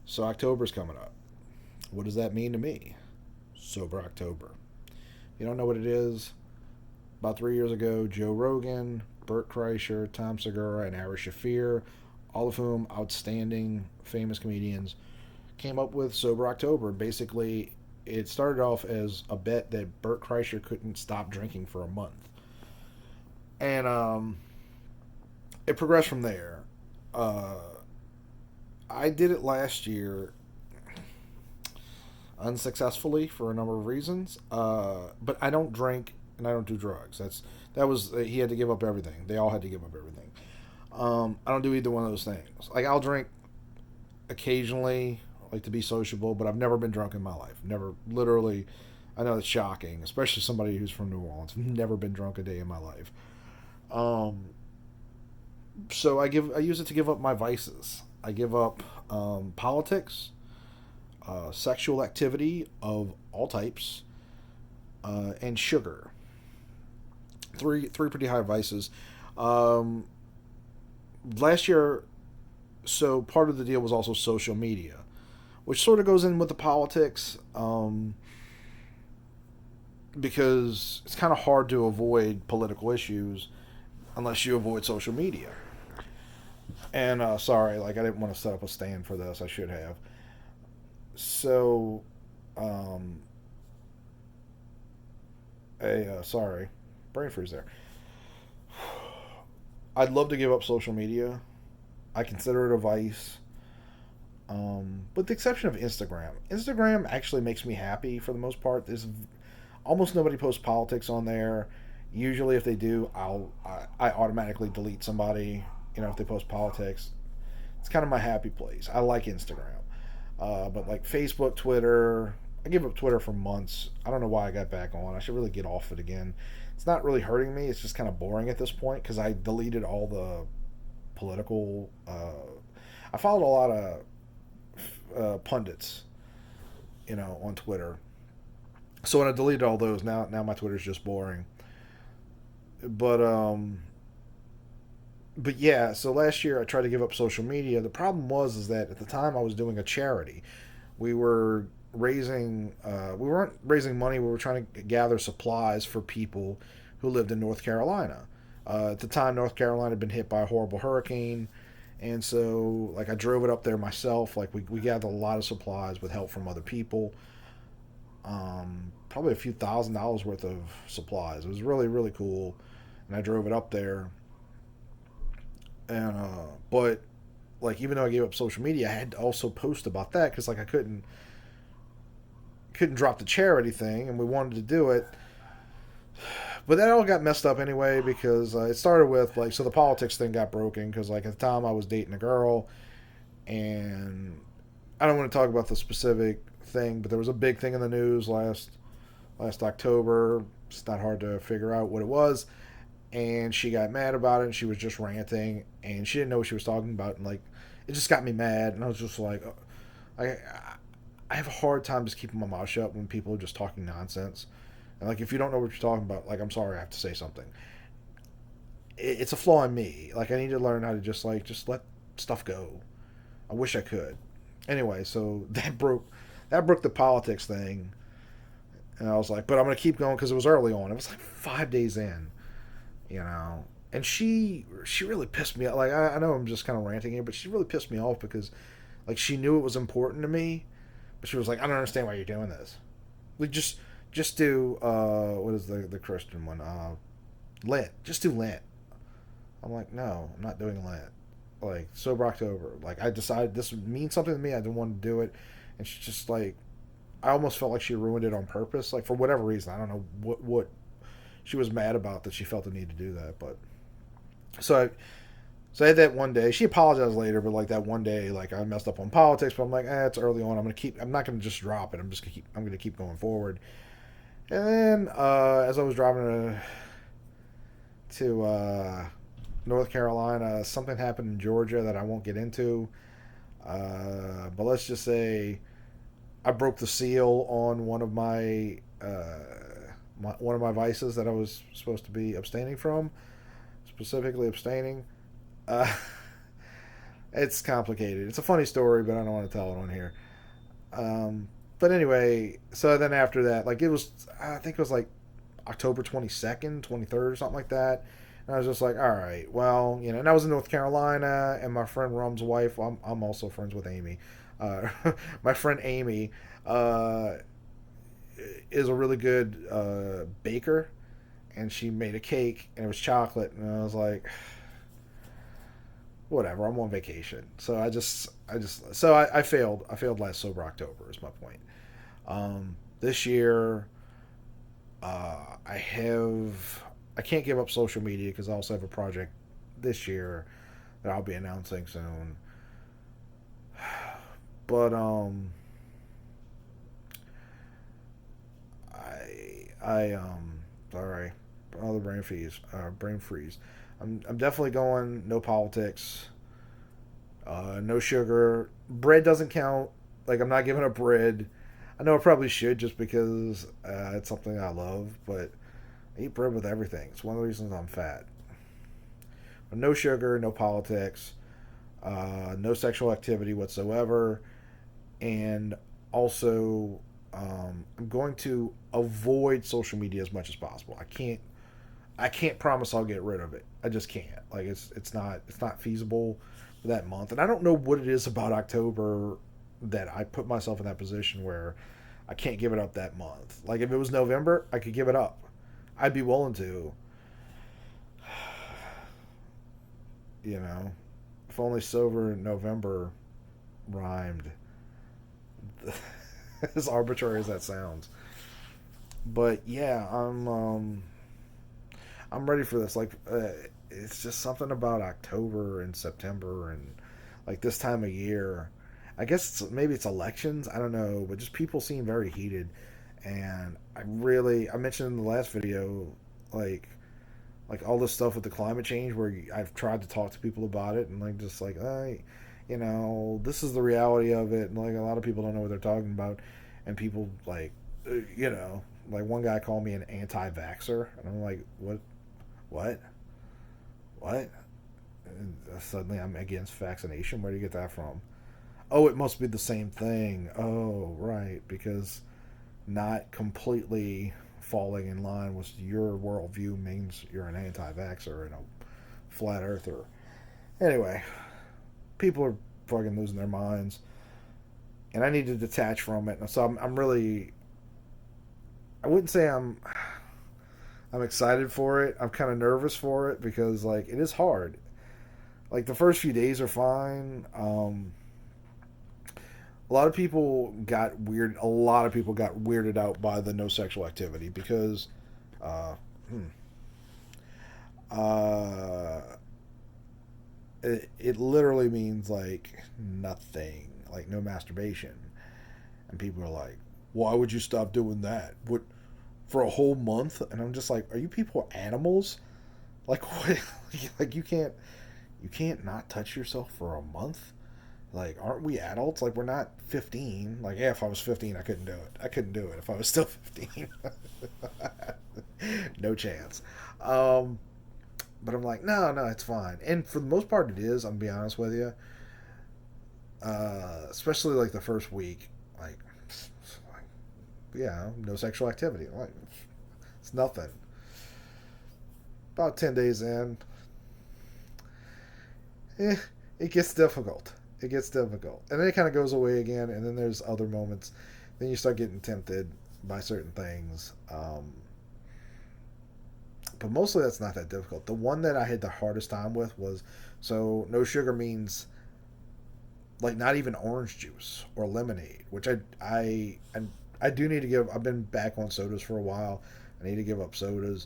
So October's coming up. What does that mean to me? Sober October. You don't know what it is? About 3 years ago, Joe Rogan, Bert Kreischer, Tom Segura, and Ari Shafir, all of whom outstanding famous comedians, came up with Sober October. Basically, it started off as a bet that Bert Kreischer couldn't stop drinking for a month. And it progressed from there. Uh, I did it last year unsuccessfully for a number of reasons. But I don't drink and I don't do drugs. That was he had to give up everything. They all had to give up everything. I don't do either one of those things. Like I'll drink occasionally, like to be sociable, but I've never been drunk in my life. Never, literally. I know it's shocking, especially somebody who's from New Orleans. I've never been drunk a day in my life. Um, so I use it to give up my vices. I give up politics, sexual activity of all types, and sugar. Three pretty high vices. Um, Last year, so part of the deal was also social media, which sort of goes in with the politics, because it's kind of hard to avoid political issues unless you avoid social media. And sorry, like I didn't want to set up a stand for this. I should have. So, um, sorry, brain freeze there. I'd love to give up social media. I consider it a vice. With the exception of Instagram. Instagram actually makes me happy for the most part. There's almost nobody posts politics on there. Usually, if they do, I automatically delete somebody. If they post politics, it's kind of my happy place. I like Instagram, but like Facebook, Twitter, I gave up Twitter for months. I don't know why I got back on. I should really get off it again. It's not really hurting me. It's just kind of boring at this point because I deleted all the political. I followed a lot of pundits, on Twitter. So when I deleted all those, now my Twitter's just boring. But but yeah. So last year I tried to give up social media. The problem was is that at the time I was doing a charity. We were we weren't raising money. We were trying to gather supplies for people who lived in North Carolina. At the time, North Carolina had been hit by a horrible hurricane, and so like I drove it up there myself. Like we gathered a lot of supplies with help from other people. Probably a few $1,000s worth of supplies. It was really really cool, and I drove it up there. And but like even though I gave up social media, I had to also post about that because like I couldn't drop the charity thing, and we wanted to do it. But that all got messed up anyway because it started with like so the politics thing got broken because like at the time I was dating a girl, and I don't want to talk about the specific thing, but there was a big thing in the news last October. It's not hard to figure out what it was, and she got mad about it, and she was just ranting, and she didn't know what she was talking about, and like it just got me mad, and I was just like, I I have a hard time just keeping my mouth shut when people are just talking nonsense. And like if you don't know what you're talking about, like I'm sorry, I have to say something. It's a flaw in me. Like I need to learn how to just let stuff go. I wish I could. Anyway, so that broke the politics thing, and I was like, but I'm gonna keep going because it was early on. It was like 5 days in, you know. And she really pissed me off. Like I know I'm just kind of ranting here, but she really pissed me off because like she knew it was important to me, but she was like, I don't understand why you're doing this. Like just do what is the Christian one? Lent. Just do Lent. I'm like, no, I'm not doing Lent. Like sober October. Like I decided this would mean something to me. I didn't want to do it, and she just like I almost felt like she ruined it on purpose. Like for whatever reason, I don't know what she was mad about that she felt the need to do that. But so I had that one day. She apologized later, but like that one day, like I messed up on politics. But I'm like, it's early on. I'm not gonna just drop it. I'm gonna keep going forward. And then as I was driving to North Carolina, something happened in Georgia that I won't get into. But let's just say I broke the seal on one of my vices that I was supposed to be abstaining from, specifically abstaining. Uh, It's complicated. It's a funny story, but I don't want to tell it on here. Um, but anyway, so then after that, like it was, I think it was like October 22nd, 23rd, or something like that. And I was just like, all right, well, you know, and I was in North Carolina, and my friend Rum's wife, I'm also friends with Amy. Uh, my friend Amy uh, is a really good baker, and she made a cake, and it was chocolate, and I was like, whatever, I'm on vacation. So I failed. I failed last sober October, is my point. This year, I have I can't give up social media because I also have a project this year that I'll be announcing soon. But I sorry, another brain freeze. I'm definitely going no politics, no sugar. Bread doesn't count. Like I'm not giving up bread. I know I probably should just because it's something I love, but I eat bread with everything. It's one of the reasons I'm fat. But no sugar, no politics, no sexual activity whatsoever, and also I'm going to avoid social media as much as possible. I can't promise I'll get rid of it. I just can't. Like it's not feasible for that month. And I don't know what it is about October that I put myself in that position where I can't give it up that month. Like if it was November, I could give it up. I'd be willing to, you know. If only sober in November rhymed. As arbitrary as that sounds. But yeah, I'm ready for this. Like, it's just something about October and September and like this time of year. I guess maybe it's elections. I don't know, but just people seem very heated, and I mentioned in the last video, like all this stuff with the climate change, where I've tried to talk to people about it, and like just like, you know, this is the reality of it, and like a lot of people don't know what they're talking about, and people like, you know, like one guy called me an anti-vaxxer, and I'm like, what, what? And suddenly I'm against vaccination. Where do you get that from? Oh, it must be the same thing. Oh, right, because not completely falling in line with your worldview means you're an anti-vaxxer and a flat earther. Anyway, people are fucking losing their minds, and I need to detach from it. And so I'm really, I wouldn't say I'm excited for it. I'm kind of nervous for it because like it is hard. Like the first few days are fine. A lot of people got weird. A lot of people got weirded out by the no sexual activity because, uh, hmm, uh, it literally means like nothing, like no masturbation. And people are like, "Why would you stop doing that? What for a whole month?" And I'm just like, "Are you people animals? Like what? Like you can't not touch yourself for a month? Like, aren't we adults? Like, we're not 15. Like, yeah, if I was 15, I couldn't do it. I couldn't do it if I was still 15. No chance. Um, but I'm like, no, it's fine. And for the most part, it is. I'm gonna be honest with you. Especially like the first week, like, yeah, no sexual activity. Like, it's nothing. About 10 days in, eh, it gets difficult. It gets difficult, and then it kind of goes away again. And then there's other moments. Then you start getting tempted by certain things. But mostly that's not that difficult. The one that I had the hardest time with was so no sugar means like not even orange juice or lemonade, which I do need to give. I've been back on sodas for a while. I need to give up sodas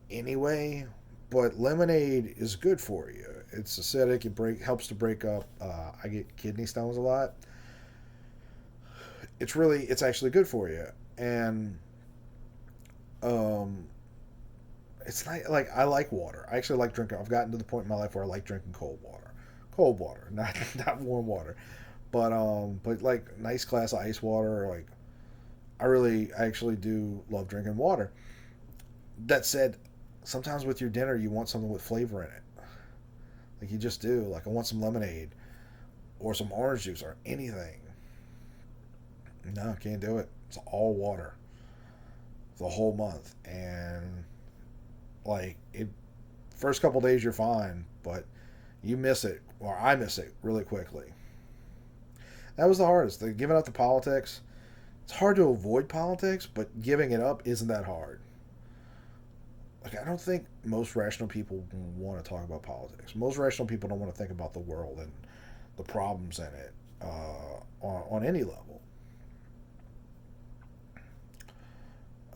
anyway. But lemonade is good for you. It's acidic. It helps to break up. I get kidney stones a lot. It's actually good for you. And um, it's not like I like water. I actually like drinking. I've gotten to the point in my life where I like drinking cold water, not warm water. But like nice glass of ice water. Like I actually do love drinking water. That said, sometimes with your dinner you want something with flavor in it. Like you just do. Like I want some lemonade. or some orange juice or anything. No, can't do it. It's all water the whole month, and like it, first couple days you're fine, but you miss it, or I miss it really quickly. That was the hardest. The giving up the politics. It's hard to avoid politics, but giving it up isn't that hard. Like I don't think most rational people want to talk about politics. Most rational people don't want to think about the world and the problems in it on any level.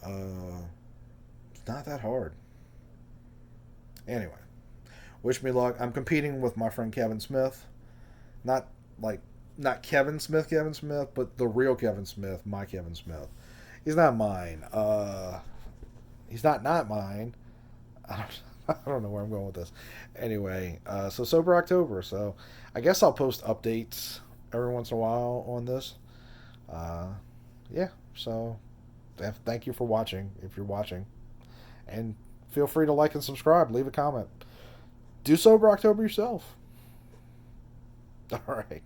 Uh, it's not that hard. Anyway, wish me luck. I'm competing with my friend Kevin Smith. Not like not Kevin Smith, but the real Kevin Smith, my Kevin Smith. He's not mine. He's not mine. I don't, I don't know where I'm going with this. Anyway, so Sober October. So I guess I'll post updates every once in a while on this. Uh, yeah. So thank you for watching. If you're watching, and feel free to like and subscribe. Leave a comment. Do Sober October yourself. All right.